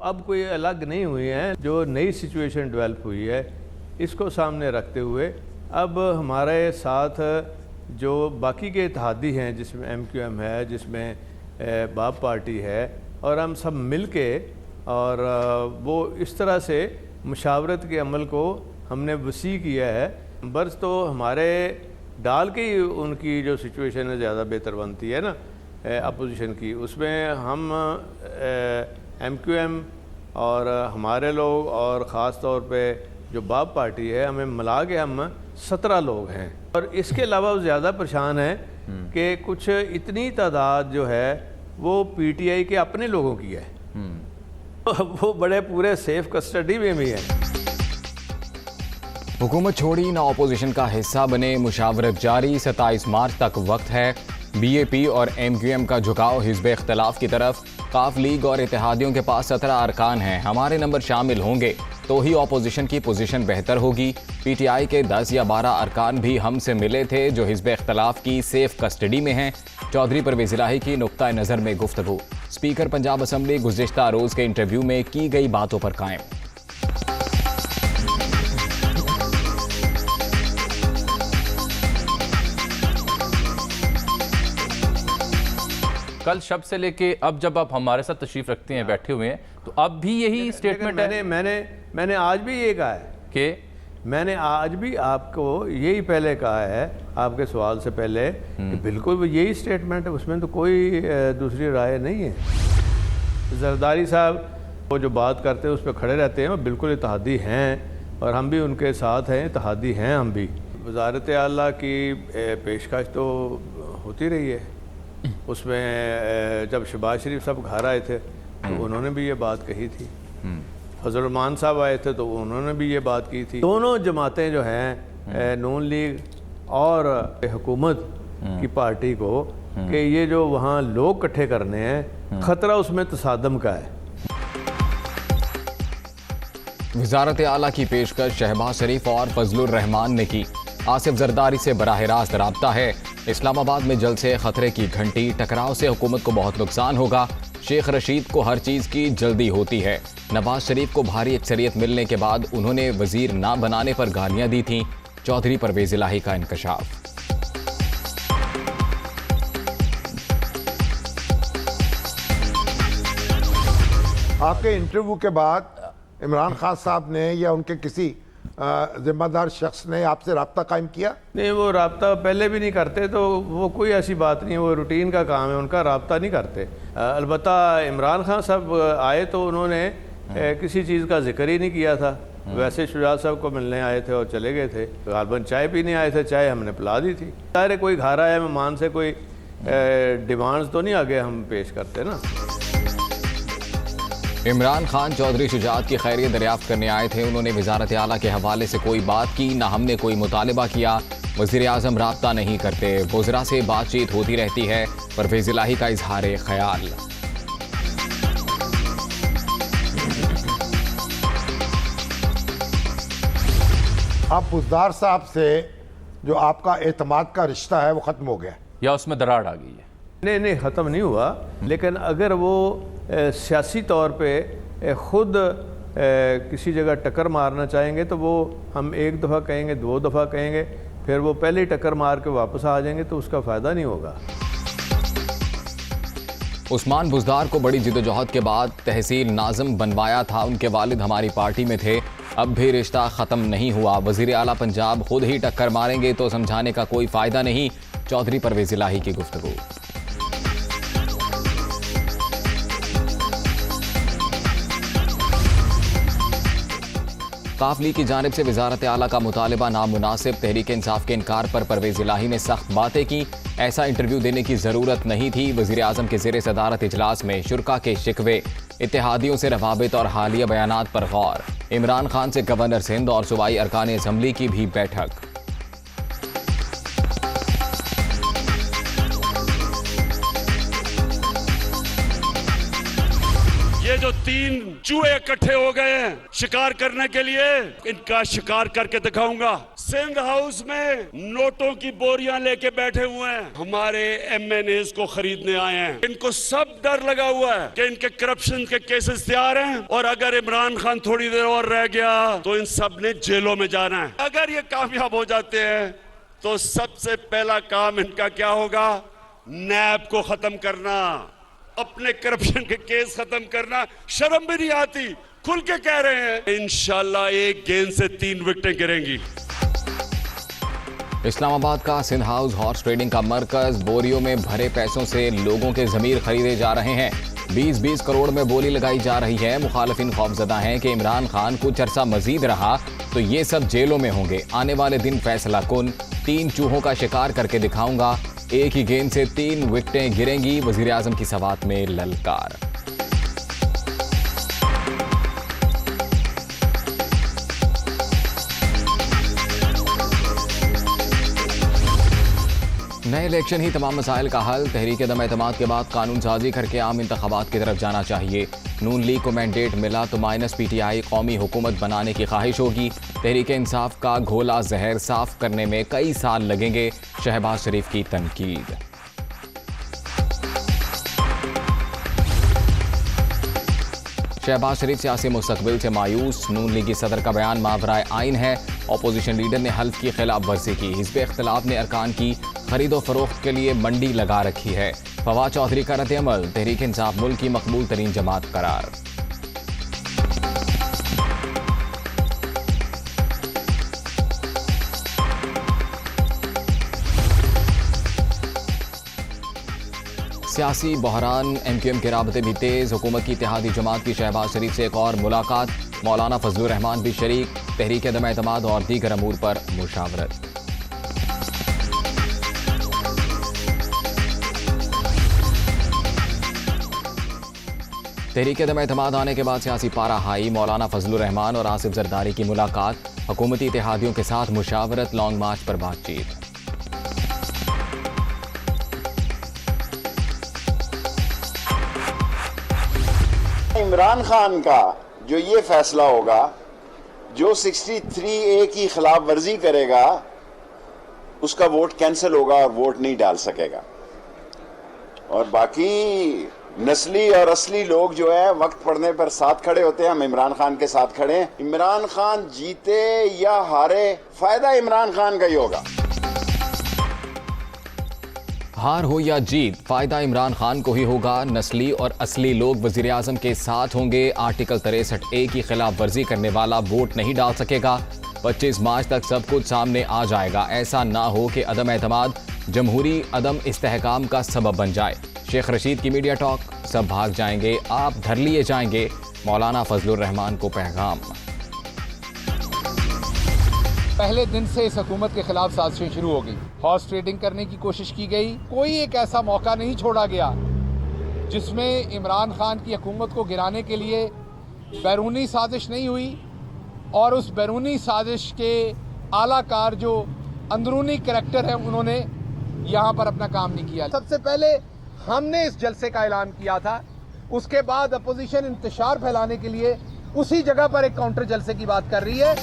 अब कोई अलग नहीं हुई हैं। जो नई सिचुएशन डेवलप हुई है इसको सामने रखते हुए अब हमारे साथ जो बाकी के इत्तेहादी हैं, जिसमें MQM है, जिसमें बाप पार्टी है, और हम सब मिल के और वो इस तरह से मुशावरत के अमल को हमने वसी किया है। बर्स तो हमारे डाल के ही उनकी जो सिचुएशन है ज़्यादा बेहतर बनती है ना अपोजिशन की, उसमें हम MQM और हमारे लोग और ख़ास तौर पे जो बाप पार्टी है, हमें मिला के हम 17 लोग हैं। और इसके अलावा वो ज़्यादा परेशान है कि कुछ इतनी तादाद जो है वो PTI के अपने लोगों की है, वो बड़े पूरे सेफ कस्टडी में भी है। हुकूमत छोड़ी ना ऑपोजिशन का हिस्सा बने, मुशावरत जारी, 27 मार्च तक वक्त है। BAP और MQM का झुकाव हिज़्ब इख्तिलाफ की तरफ। काफ लीग और इत्तेहादियों के पास 17 अरकान हैं, हमारे नंबर शामिल होंगे तो ही ऑपोजिशन की पोजीशन बेहतर होगी। PTI के 10 या 12 अरकान भी हमसे मिले थे जो हिज़्ब इख्तिलाफ की सेफ कस्टडी में हैं। चौधरी परवेज़ इलाही की नुक्ता नज़र में गुफ्तगू। स्पीकर पंजाब असम्बली गुज़िश्ता रोज़ के इंटरव्यू में की गई बातों पर कायम। कल शब से लेके अब जब आप हमारे साथ तशरीफ रखते हैं, बैठे हुए हैं, तो अब भी यही स्टेटमेंट है? मैंने आज भी ये कहा है कि मैंने आज भी आपको यही पहले कहा है, आपके सवाल से पहले, कि बिल्कुल यही स्टेटमेंट है, उसमें तो कोई दूसरी राय नहीं है। जरदारी साहब वो जो बात करते हैं उस पर खड़े रहते हैं, वो बिल्कुल इत्तेहादी हैं और हम भी उनके साथ हैं, इत्तेहादी हैं हम भी। वज़ारत आला की पेशकश तो होती रही है, उसमें जब शहबाज शरीफ साहब घर आए थे तो उन्होंने भी ये बात कही थी, फजल रहमान साहब आए थे तो उन्होंने भी ये बात की थी। दोनों जमातें जो हैं नून लीग और हुकूमत की पार्टी को, कि ये जो वहाँ लोग इकट्ठे करने हैं, ख़तरा उसमें तसादम का है। वज़ारत आला की पेशकश शहबाज शरीफ और फजलुर रहमान ने की। आसिफ जरदारी से बराह रास्त राब्ता है। इस्लामाबाद में जल्द से खतरे की घंटी, टकराव से हुकूमत को बहुत नुकसान होगा। शेख रशीद को हर चीज़ की जल्दी होती है। नवाज शरीफ को भारी अक्सरियत मिलने के बाद उन्होंने वजीर ना बनाने पर गालियां दी थीं। चौधरी परवेज़ इलाही का इंकशाफ। आपके इंटरव्यू के बाद इमरान खान साहब ने या उनके किसी जिम्मेदार शख्स ने आपसे रब्ता कायम किया? नहीं, वो रब्ता पहले भी नहीं करते, तो वो कोई ऐसी बात नहीं है, वो रूटीन का काम है, उनका रब्ता नहीं करते। अलबत्ता इमरान खान साहब आए तो उन्होंने किसी चीज़ का जिक्र ही नहीं किया था। वैसे शुजात साहब को मिलने आए थे और चले गए थे। गालबन चाय पीने आए थे, चाय हमने पिला दी थी। सारे कोई घर आया मेहमान से कोई डिमांड्स तो नहीं आगे हम पेश करते ना। इमरान खान चौधरी शुजात की खैरियत दरियाफ्त करने आए थे। उन्होंने वज़ारत आला के हवाले से कोई बात की, ना हमने कोई मुतालबा किया। वज़ीर आज़म राब्ता नहीं करते, वज़रा से बातचीत होती रहती है। परवेज़ इलाही का इजहार ख्याल। आप बुज़दार साहब से जो आपका एतमाद का रिश्ता है वो ख़त्म हो गया या उसमें दरार आ गई है? नहीं, ख़त्म नहीं हुआ, लेकिन अगर वो सियासी तौर पे ख़ुद किसी जगह टक्कर मारना चाहेंगे तो वो हम एक दफ़ा कहेंगे, 2 दफ़ा कहेंगे, फिर वो पहले ही टक्कर मार के वापस आ जाएंगे, तो उसका फ़ायदा नहीं होगा। उस्मान बुज़दार को बड़ी जिदोजहद के बाद तहसील नाज़िम बनवाया था। उनके वालिद हमारी पार्टी में थे, अब भी रिश्ता ख़त्म नहीं हुआ। वज़ीर आला पंजाब खुद ही टक्कर मारेंगे तो समझाने का कोई फ़ायदा नहीं। चौधरी परवेज़ इलाही की गुफ्तगू। काफ लीग की जानिब से वज़ारत आला का मुतालबा नामुनासिब। तहरीक इंसाफ के इनकार पर परवेज़ इलाही ने सख्त बातें की। ऐसा इंटरव्यू देने की ज़रूरत नहीं थी। वज़ीर आज़म के ज़ेरे सदारत इजलास में शुरका के शिकवे, इत्तेहादियों से रवाबित और हालिया बयानात पर गौर। इमरान खान से गवर्नर सिंध और सूबाई अरकान असम्बली की भी बैठक। ये जो 3 चूहे इकट्ठे हो गए हैं शिकार करने के लिए, इनका शिकार करके दिखाऊंगा। सिंध हाउस में नोटों की बोरियां लेके बैठे हुए हैं, हमारे MNAs को खरीदने आए हैं। इनको सब डर लगा हुआ है कि इनके करप्शन के केसेस तैयार हैं और अगर इमरान खान थोड़ी देर और रह गया तो इन सब ने जेलों में जाना है। अगर ये कामयाब हो जाते हैं तो सबसे पहला काम इनका क्या होगा? नैब को खत्म करना, अपने करप्शन के केस खत्म करना। शर्म भी नहीं आती, खुल के कह रहे हैं इंशाल्लाह एक गेंद से 3 विकेटें गिरेंगी। इस्लामाबाद का सिंध हाउस हॉर्स ट्रेडिंग का मरकज, बोरियों में भरे पैसों से लोगों के जमीर खरीदे जा रहे हैं। 20-20 करोड़ में बोली लगाई जा रही है। मुखालिफिन खौफजदा हैं कि इमरान खान कुछ अरसा मजीद रहा तो ये सब जेलों में होंगे। आने वाले दिन फैसला कुन। 3 चूहों का शिकार करके दिखाऊंगा, एक ही गेंद से 3 विकेटें गिरेंगी। वजीर आजम की सवात में ललकार। नए इलेक्शन ही तमाम मसाइल का हल। तहरीक दम एतमाद के बाद कानून साजी करके आम इंतखाबात की तरफ जाना चाहिए। नून लीग को मैंडेट मिला तो -PTI कौमी हुकूमत बनाने की ख्वाहिश होगी। तहरीक इंसाफ का घोला जहर साफ करने में कई साल लगेंगे। शहबाज शरीफ की तनकीद। शहबाज शरीफ सियासी मुस्तकबिल से मायूस। नून लीगी सदर का बयान मावराए आइन है। अपोजिशन लीडर ने हल्फ की खिलाफ वर्जी की। हिज़्ब इख्तिलाफ ने अरकान की खरीदो फरोख्त के लिए मंडी लगा रखी है। फवाद चौधरी का रद्द-ए-अमल। तहरीक इंसाफ मुल्क की मकबूल तरीन जमात करार। सियासी बहरान। MQM के राबते भी तेज। हुकूमत की इत्तेहादी जमात की शहबाज शरीफ से एक और मुलाकात। मौलाना फजलुर रहमान भी शरीक। तहरीक दम एतमाद और दीगर अमूर पर मुशावरत। तहरीक दम एतमाद आने के बाद सियासी पारा हाई। मौलाना फजलुर रहमान और आसिफ जरदारी की मुलाकात। हुकूमती इत्तेहादियों के साथ मुशावरत। लॉन्ग मार्च पर बातचीत। इमरान खान का जो ये फैसला होगा, जो 63A की खिलाफ वर्जी करेगा उसका वोट कैंसिल होगा और वोट नहीं डाल सकेगा। और बाकी नस्ली और असली लोग जो है वक्त पड़ने पर साथ खड़े होते हैं। हम इमरान खान के साथ खड़े हैं। इमरान खान जीते या हारे, फायदा इमरान खान का ही होगा। हार हो या जीत, फायदा इमरान खान को ही होगा। नस्ली और असली लोग वजीर आजम के साथ होंगे। आर्टिकल 63A की खिलाफ वर्जी करने वाला वोट नहीं डाल सकेगा। 25 मार्च तक सब कुछ सामने आ जाएगा। ऐसा ना हो कि अदम एतमाद जमहूरी अदम इस्तेहकाम का सबब बन जाए। शेख रशीद की मीडिया टॉक। सब भाग जाएंगे, आप धर लिए जाएंगे। मौलाना फजलुर रहमान को पैगाम। पहले दिन से इस हुकूमत के खिलाफ साजिशें शुरू हो गई। हॉर्स ट्रेडिंग करने की कोशिश की गई। कोई एक ऐसा मौका नहीं छोड़ा गया जिसमें इमरान खान की हुकूमत को गिराने के लिए बैरूनी साजिश नहीं हुई और उस बैरूनी साजिश के आलाकार जो अंदरूनी करैक्टर है उन्होंने यहाँ पर अपना काम नहीं किया। सबसे पहले हमने इस जलसे का ऐलान किया था, उसके बाद अपोजिशन इंतशार फैलाने के लिए उसी जगह पर एक काउंटर जलसे की बात कर रही है।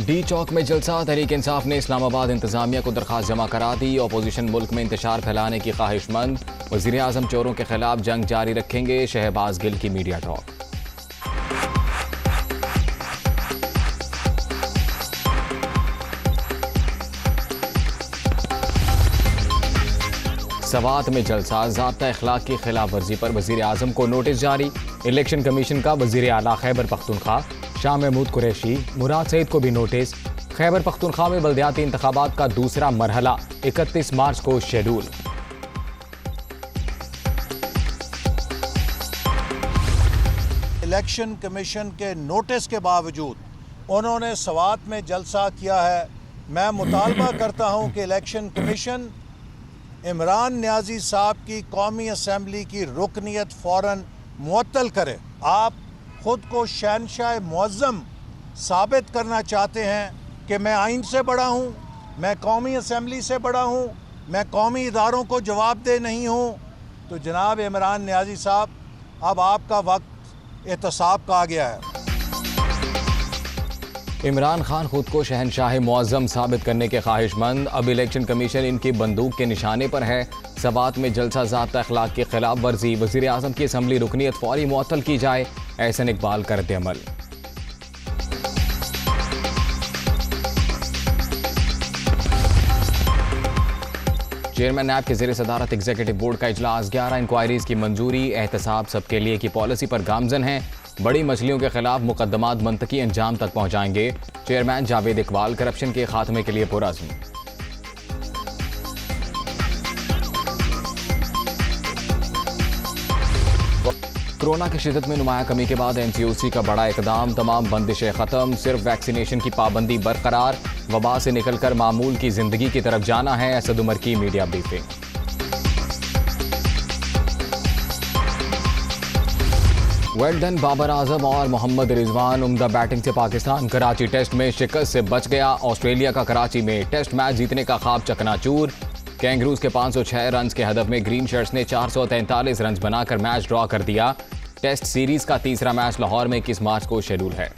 डी चौक में जलसा। तहरीक इंसाफ ने इस्लामाबाद इंतजामिया को दरखास्त जमा करा दी। अपोजिशन मुल्क में इंतशार फैलाने की ख्वाहिशमंद। वज़ीर आज़म चोरों के खिलाफ जंग जारी रखेंगे। शहबाज गिल की मीडिया टॉक। सवात में जलसा। ज़ाब्ता इखलाक की खिलाफ वर्जी पर वज़ीर आज़म को नोटिस जारी। इलेक्शन कमीशन का वज़ीर आला खैबर पख्तूनख्वा शाह महमूद कुरैशी, मुराद सईद को भी नोटिस। खैबर पख्तूनख्वा में बल्दियाती इंतखाबात का दूसरा मरहला 31 मार्च को शेड्यूल। इलेक्शन कमीशन के नोटिस के बावजूद उन्होंने सवात में जलसा किया है। मैं मुतालबा करता हूं कि इलेक्शन कमीशन इमरान न्याजी साहब की कौमी असम्बली की रुकनियत फ़ौरन मुअत्तल करे। आप ख़ुद को शहनशाह मुअज़्ज़म साबित करना चाहते हैं कि मैं आइन से बड़ा हूँ, मैं कौमी असम्बली से बड़ा हूँ, मैं कौमी इदारों को जवाबदेह नहीं हूँ, तो जनाब इमरान न्याजी साहब, अब आपका वक्त एहतसाब का आ गया है। इमरान खान खुद को शहनशाह मुअज़्ज़म साबित करने के ख्वाहिशमंद, अब इलेक्शन कमीशन इनकी बंदूक के निशाने पर है। सवात में जलसा ज़ाब्ता अखलाक की खिलाफ वर्जी, वज़ीर आज़म की असम्बली रुकनीत फौरी मुअत्तल की जाए, एहसन इकबाल कर दे अमल। चेयरमैन नैब के ज़ेर सदारत एग्जीक्यूटिव बोर्ड का इजलास, 11 इंक्वायरीज की मंजूरी, एहतसाब सबके लिए की पॉलिसी पर गामजन है। बड़ी मछलियों के खिलाफ मुकदमात मंतकी अंजाम तक पहुंचाएंगे। चेयरमैन जावेद इकबाल करप्शन के खात्मे के लिए पुरअज़्म। कोरोना की शिदत में नुमाया कमी के बाद NCOC का बड़ा इकदाम, तमाम बंदिशें खत्म, सिर्फ वैक्सीनेशन की पाबंदी बरकरार, वबा से निकलकर मामूल की जिंदगी की तरफ जाना है। असद उमर की media briefing. Well done Babar Azam और मोहम्मद रिजवान, उम्दा बैटिंग से पाकिस्तान कराची टेस्ट में शिकस्त से बच गया। ऑस्ट्रेलिया का कराची में टेस्ट मैच जीतने का ख्वाब चकनाचूर। कैंगरूज के 506 रन के हदफ में ग्रीन शर्ट्स ने 443 रन बनाकर मैच ड्रॉ कर दिया। टेस्ट सीरीज का तीसरा मैच लाहौर में 21 मार्च को शेड्यूल है।